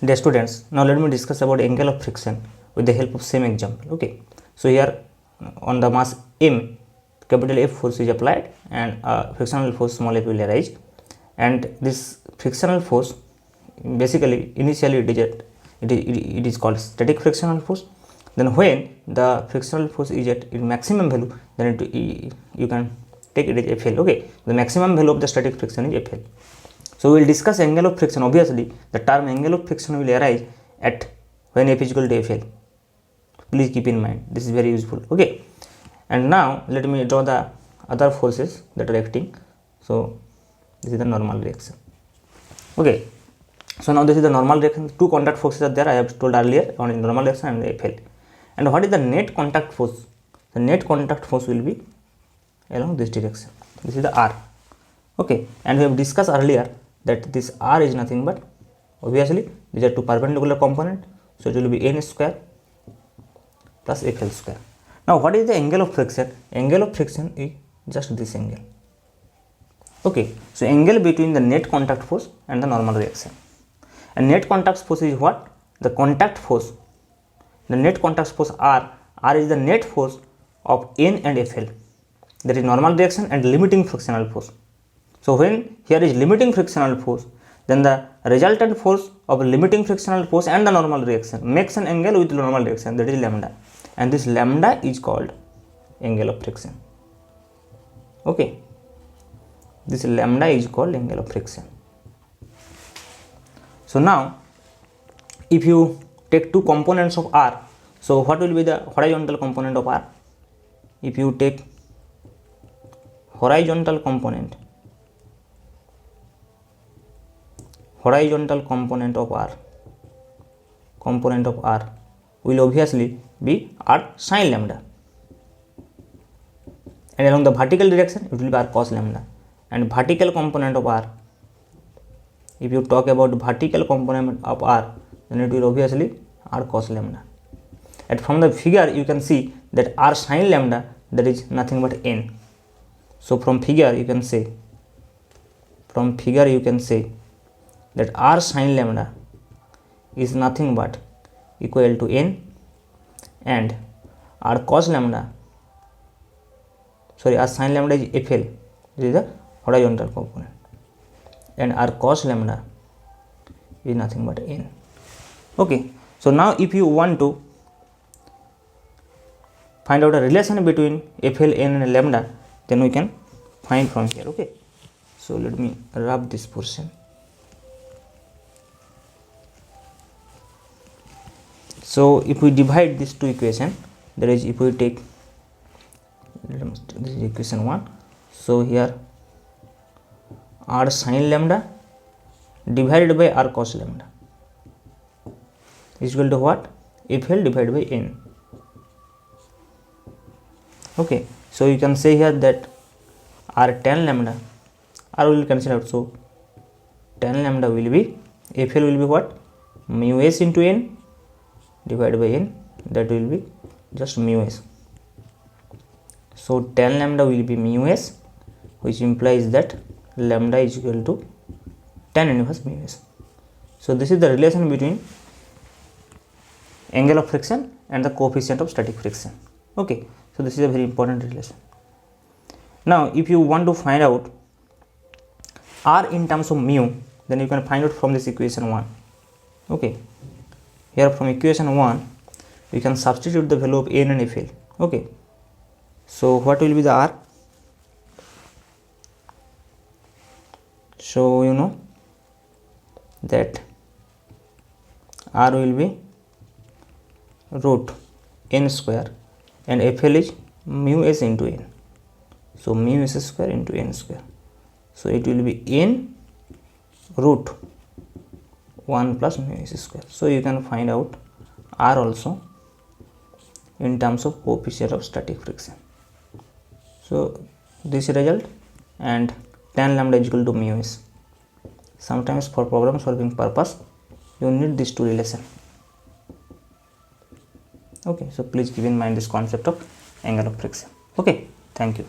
Dear students, now let me discuss about angle of friction with the help of same example. Okay, so here on the mass M, capital F force is applied and frictional force small f will arise, and this frictional force basically initially it is called static frictional force. Then when the frictional force is at its maximum value, then you can take it as FL. Okay, the maximum value of the static friction is FL. So we will discuss angle of friction. Obviously, the term angle of friction will arise at when F is equal to FL. Please keep in mind, this is very useful. Okay, and now let me draw the other forces that are acting. So this is the normal reaction. Okay, so now this is the normal reaction. Two contact forces are there, I have told earlier, one is normal reaction and the FL. And what is the net contact force? The net contact force will be along this direction. This is the R. Okay, and we have discussed earlier that this R is nothing but, obviously these are two perpendicular components, so it will be N square plus FL square. Now what is the angle of friction? Angle of friction is just this angle. Okay, so angle between the net contact force and the normal reaction. And net contact force is what? The contact force. The net contact force R is the net force of N and FL. That is normal reaction and limiting frictional force. So when here is limiting frictional force, then the resultant force of limiting frictional force and the normal reaction makes an angle with normal reaction, that is lambda, and this lambda is called angle of friction. Okay, this lambda is called angle of friction. So now if you take two components of R, so what will be the horizontal component of R? If you take horizontal component of R will obviously be R sin lambda, and along the vertical direction it will be R cos lambda. And vertical component of R, if you talk about vertical component of R, then it will obviously R cos lambda. And from the figure you can see that R sin lambda, that is nothing but N. So from figure you can say that R sin lambda is nothing but equal to N, and R cos lambda, R sin lambda is FL, this is the horizontal component, and R cos lambda is nothing but N. Okay, so now if you want to find out a relation between FL, N and lambda, then we can find from here. Okay, so let me rub this portion. So if we divide these two equations, that is, if we take this is equation 1, so here R sin lambda divided by R cos lambda is equal to what? FL divided by N. Okay, so you can say here that R tan lambda, R will cancel out, so tan lambda will be, FL will be what? Mu s into N divided by N, that will be just mu s. So tan lambda will be mu s, which implies that lambda is equal to tan inverse mu s. So this is the relation between angle of friction and the coefficient of static friction. Okay, so this is a very important relation. Now if you want to find out R in terms of mu, then you can find out from this equation 1. Okay, here from equation 1 we can substitute the value of N and FL. Okay, so what will be the R? So you know that R will be root N square and FL is mu s into N, so mu s square into N square, so it will be N root 1 plus mu s square. So you can find out R also in terms of coefficient of static friction. So this result, and tan lambda is equal to mu s. Sometimes for problem solving purpose you need these two relations. Okay, so please keep in mind this concept of angle of friction. Okay, thank you.